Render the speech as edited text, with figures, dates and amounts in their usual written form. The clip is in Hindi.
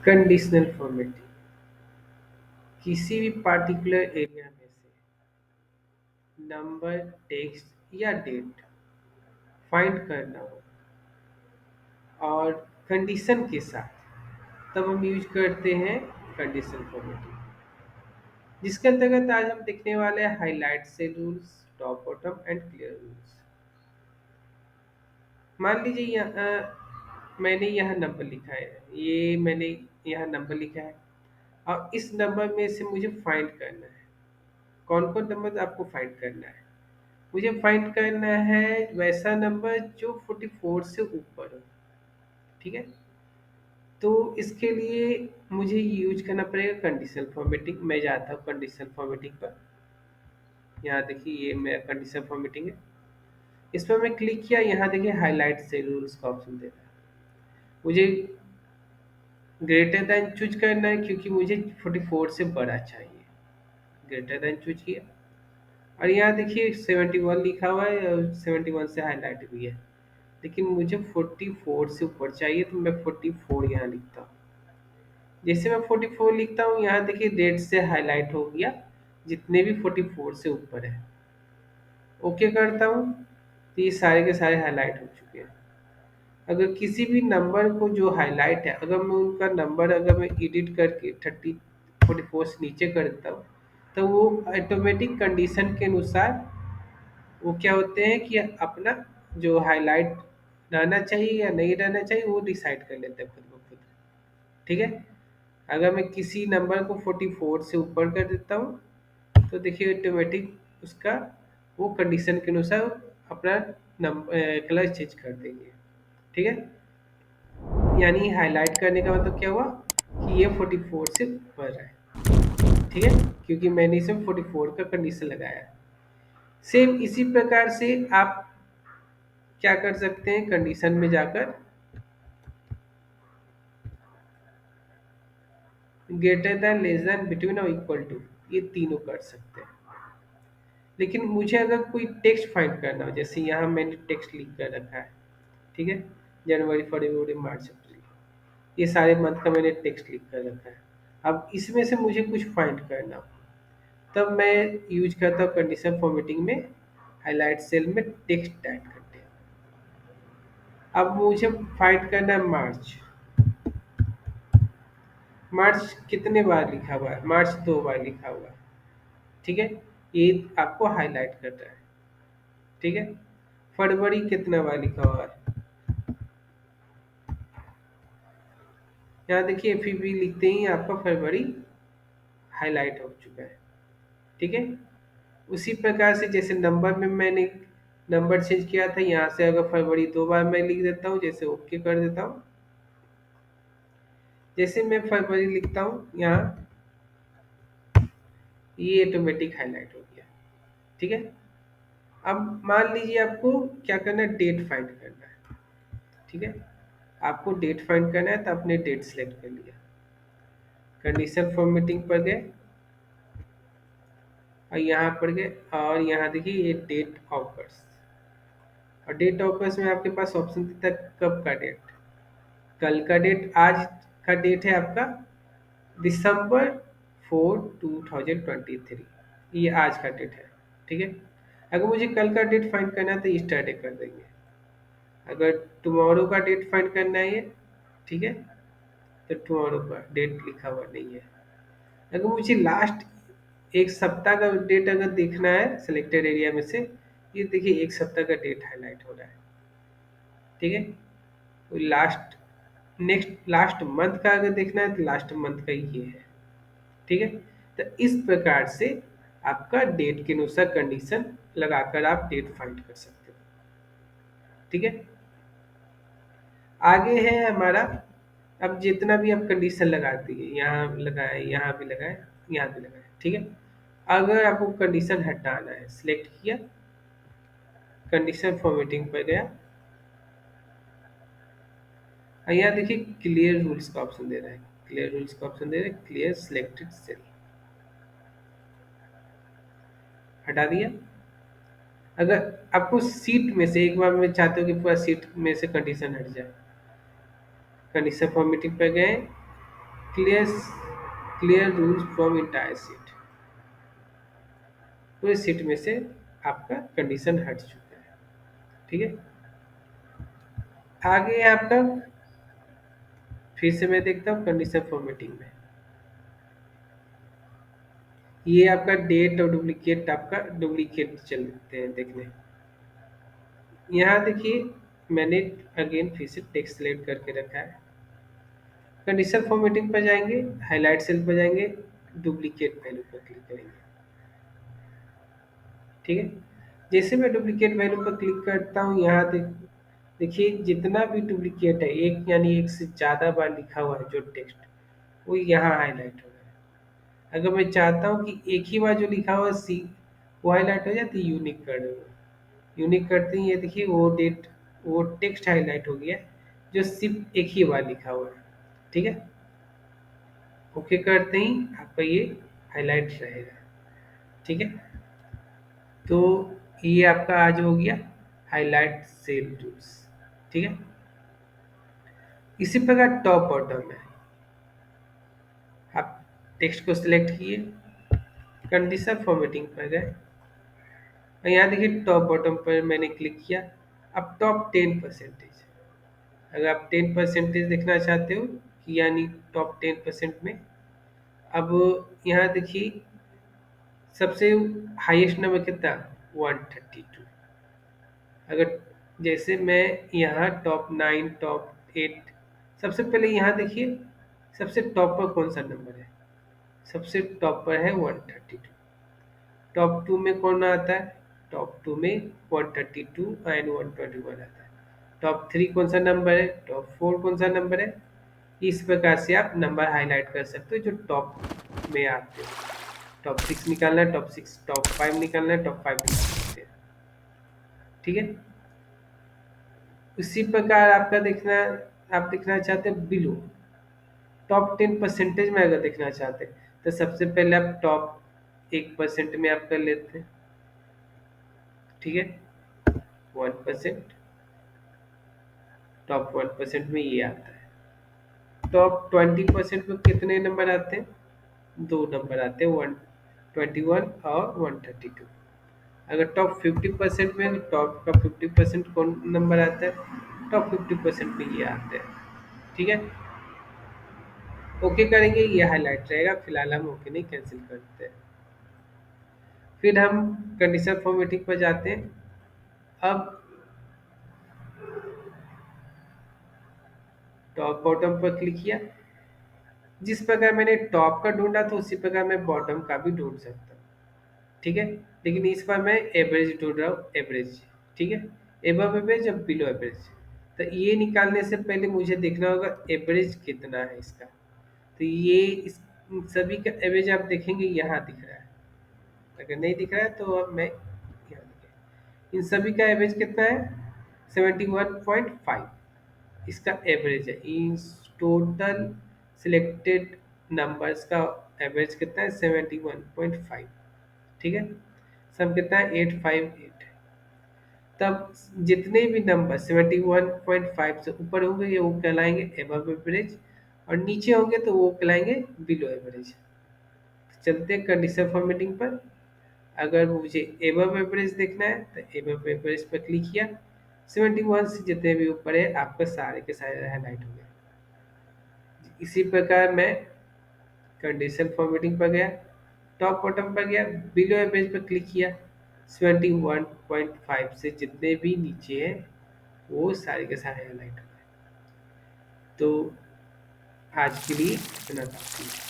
कंडीशनल फॉर्मेटिंग किसी भी पार्टिकुलर एरिया में से नंबर, टेक्स्ट या डेट फाइंड करना हो और कंडीशन के साथ, तब हम यूज करते हैं कंडीशनल फॉर्मेटिंग, जिसके अंतर्गत आज हम देखने वाले हैं हाईलाइट से rules, top bottom and clear rules. मान लीजिए मैंने यहाँ नंबर लिखा है, ये मैंने यहाँ नंबर लिखा है और इस नंबर में से मुझे फाइंड करना है। कौन कौन नंबर आपको फाइंड करना है? मुझे फाइंड करना है वैसा नंबर जो 44 से ऊपर हो। ठीक है, तो इसके लिए मुझे यूज करना पड़ेगा कंडीशनल फॉर्मेटिंग। मैं जाता हूँ कंडीशनल फॉर्मेटिंग पर। यहाँ देखिए ये मेरा कंडीशनल फॉर्मेटिंग है। इस पर मैं क्लिक किया, यहाँ देखिए हाईलाइट से रूल्स का ऑप्शन दे रहा है। मुझे ग्रेटर देन चूज करना है क्योंकि मुझे 44 से बड़ा चाहिए। ग्रेटर देन चूज किया और यहाँ देखिए 71 लिखा हुआ है और 71 से हाईलाइट भी है, लेकिन मुझे 44 से ऊपर चाहिए तो मैं 44 यहाँ लिखता हूँ। जैसे मैं 44 लिखता हूँ, यहाँ देखिए रेड से हाईलाइट हो गया जितने भी 44 से ऊपर है। ओके करता हूँ तो ये सारे के सारे हाईलाइट हो चुके हैं। अगर किसी भी नंबर को जो हाईलाइट है, अगर मैं उनका नंबर अगर मैं एडिट करके 44 से नीचे कर देता हूँ, तो वो ऑटोमेटिक कंडीशन के अनुसार वो क्या होते हैं कि अपना जो हाईलाइट रहना चाहिए या नहीं रहना चाहिए वो डिसाइड कर लेते हैं खुद ब खुद। ठीक है, अगर मैं किसी नंबर को 44 से ऊपर कर देता हूँ तो देखिए ऑटोमेटिक उसका वो कंडीशन के अनुसार अपना नंबर कलर चेंज कर देंगे। ठीक है, यानी हाईलाइट करने का मतलब क्या हुआ कि ये 44 से ऊपर है। ठीक है, क्योंकि मैंने इसमें 44 का कंडीशन लगाया है। सेम इसी प्रकार से आप क्या कर सकते हैं, कंडीशन में जाकर greater than, less than, between और इक्वल टू, ये तीनों कर सकते हैं। लेकिन मुझे अगर कोई टेक्स्ट फाइंड करना हो, जैसे यहाँ मैंने टेक्स्ट लिख कर रखा है। ठीक है, जनवरी, फरवरी, मार्च, अप्रैल, ये सारे मंथ का मैंने टेक्स्ट लिख कर रखा है। अब इसमें से मुझे कुछ फाइंड करना हो, तब मैं यूज करता हूँ कंडीशन फॉर्मेटिंग में हाईलाइट सेल में टेक्स्ट टाइप करते हैं। अब मुझे फाइंड करना है मार्च। मार्च कितने बार लिखा हुआ है? मार्च 2 बार लिखा हुआ है। ठीक है, ये आपको हाईलाइट कर रहा है। ठीक है, फरवरी कितना बार लिखा हुआ है? यहाँ देखिए फिर भी लिखते ही आपका फरवरी हाईलाइट हो चुका है। ठीक है, उसी प्रकार से जैसे नंबर में मैंने नंबर चेंज किया था, यहाँ से अगर फरवरी 2 बार मैं लिख देता हूँ, जैसे ओके कर देता हूँ, जैसे मैं फरवरी लिखता हूँ यहाँ, ये ऑटोमेटिक हाईलाइट हो गया। ठीक है, अब मान लीजिए आपको क्या करना है, डेट फाइंड करना है। ठीक है, आपको डेट फाइंड करना है तो आपने डेट सेलेक्ट कर लिया, कंडीशन फॉर्मेटिंग पर गए और यहाँ पर गए और यहाँ देखिए ये डेट ऑफर्स, और डेट ऑफर्स में आपके पास ऑप्शन देता है कब का डेट। कल का डेट, आज का डेट है आपका December 4, 2023, ये आज का डेट है। ठीक है, अगर मुझे कल का डेट फाइंड करना है तो स्टार्ट कर देंगे। अगर टुमारो का डेट फाइंड करना है ये, ठीक है, तो टुमारो का डेट लिखा हुआ नहीं है। अगर मुझे लास्ट एक सप्ताह का डेट अगर देखना है सिलेक्टेड एरिया में से, ये देखिए एक सप्ताह का डेट हाईलाइट हो रहा है। ठीक है, लास्ट नेक्स्ट लास्ट मंथ का अगर देखना है तो लास्ट मंथ का ये है। ठीक है, तो इस प्रकार से आपका डेट के अनुसार कंडीशन लगाकर आप डेट फाइंड कर सकते हो। ठीक है, आगे है हमारा, अब जितना भी आप कंडीशन लगाती है, यहाँ लगाए, यहाँ भी लगाए, यहाँ भी लगाए। ठीक है, अगर आपको कंडीशन हटाना है, सिलेक्ट किया, कंडीशन फॉर्मेटिंग पर गया और यहाँ देखिए क्लियर रूल्स का ऑप्शन दे रहा है। क्लियर रूल्स का ऑप्शन दे रहा है, क्लियर सिलेक्टेड सेल, हटा दिया। अगर आपको सीट में से एक बार में चाहते हो कि पूरा सीट में से कंडीशन हट जाए, कंडीशन फॉर्मेटिंग पर गए clear clear rules from entire seat. पूरे सीट में से आपका कंडीशन हट चुका है। ठीक है, आगे आपका फिर से मैं देखता हूँ कंडीशन फॉर्मेटिंग में। ये आपका डेट और डुप्लीकेट, आपका डुप्लीकेट चलते हैं देखने। यहाँ देखिए, मैंने अगेन फिर से टेक्स्ट सेलेक्ट करके रखा है। कंडीशन फॉर्मेटिंग पर जाएंगे, हाईलाइट सेल पर जाएंगे, डुप्लीकेट वैल्यू पर क्लिक करेंगे। ठीक है, जैसे मैं डुप्लीकेट वैल्यू पर क्लिक करता हूँ, यहाँ देखिए जितना भी डुप्लीकेट है, एक यानी एक से ज़्यादा बार लिखा हुआ है जो टेक्स्ट, वो यहाँ हाईलाइट हो रहा है। अगर मैं चाहता हूँ कि एक ही बार जो लिखा हुआ सी वो हाईलाइट हो जाए, तो यूनिक कर दूंगा। यूनिक करते ही ये देखिए वो टेक्स्ट हाईलाइट हो गया, जो सिर्फ एक ही बार लिखा हुआ है। ठीक है, ओके करते ही आपका ये हाईलाइट रहेगा। ठीक है, तो ये आपका आज हो गया हाईलाइट सेल टूल्स। ठीक है, इसी प्रकार टॉप बॉटम है। आप टेक्स्ट को सिलेक्ट किए, कंडीशन फॉर्मेटिंग पर गए, और यहाँ देखिए टॉप बॉटम पर मैंने क्लिक किया। अब टॉप 10%, अगर आप 10% देखना चाहते हो कि यानी टॉप 10% में, अब यहाँ देखिए सबसे हाईएस्ट नंबर कितना, 132। अगर जैसे मैं यहाँ टॉप 9 टॉप 8, सबसे पहले यहाँ देखिए सबसे टॉप पर कौन सा नंबर है, सबसे टॉप पर है 132। टॉप 2 में कौन आता है, टॉप 2 में 132 एंड 121 आता है। टॉप 3 कौन सा नंबर है, टॉप 4 कौन सा नंबर है। इस प्रकार से आप नंबर हाईलाइट कर सकते हो जो टॉप में आते हो। टॉप 6 निकालना है, टॉप 6, टॉप 5 निकालना है, टॉप 5 निकाल सकते हैं। ठीक है, उसी प्रकार आपका देखना, आप देखना चाहते हैं बिलो टॉप 10% में, अगर देखना चाहते हैं तो सबसे पहले आप टॉप 1% में आप कर लेते हैं। ठीक है, 1%, टॉप 1% में ये आता है। टॉप 20% में कितने नंबर आते हैं, दो नंबर आते हैं, 121 और 132। अगर टॉप 50% में, तो टॉप का 50% कौन नंबर आता है, टॉप 50% में ये आते हैं। ठीक है, ओके करेंगे, ये हाईलाइट रहेगा। फिलहाल हम ओके नहीं, कैंसिल करते हैं। फिर हम कंडीशन फॉर्मेटिंग पर जाते हैं। अब टॉप बॉटम पर क्लिक किया, जिस प्रकार मैंने टॉप का ढूंढा था उसी प्रकार मैं बॉटम का भी ढूंढ सकता हूँ। ठीक है, लेकिन इस बार मैं एवरेज ढूंढ रहा हूँ, एवरेज। ठीक है, एबव एवरेज और बिलो एवरेज। तो ये निकालने से पहले मुझे देखना होगा एवरेज कितना है इसका। तो ये इस इन सभी का एवरेज आप देखेंगे यहाँ दिख रहा है। अगर नहीं दिख रहा है तो अब मैं यहाँ देखिए, इन सभी का एवरेज कितना है, 71.5 इसका एवरेज है। इन टोटल सिलेक्टेड नंबर्स का एवरेज कितना है, 71.5। ठीक है, सम कितना है, 858। तब जितने भी नंबर 71.5 से ऊपर होंगे ये वो कहलाएंगे एबव एवरेज, और नीचे होंगे तो वो कहलाएंगे बिलो एवरेज। चलते हैं कंडीशन फॉर्मेटिंग पर। अगर मुझे एबव एवरेज देखना है तो एबव एवरेज पर क्लिक किया, 71 से जितने भी ऊपर है आपका सारे के सारे हाईलाइट हो गए। इसी प्रकार मैं कंडीशन फॉर्मेटिंग पर गया, टॉप बॉटम पर गया, बिलो एवरेज पर क्लिक किया, 71.5 से जितने भी नीचे हैं वो सारे के सारे हाईलाइट हो गए। तो आज के लिए इतना काफी है।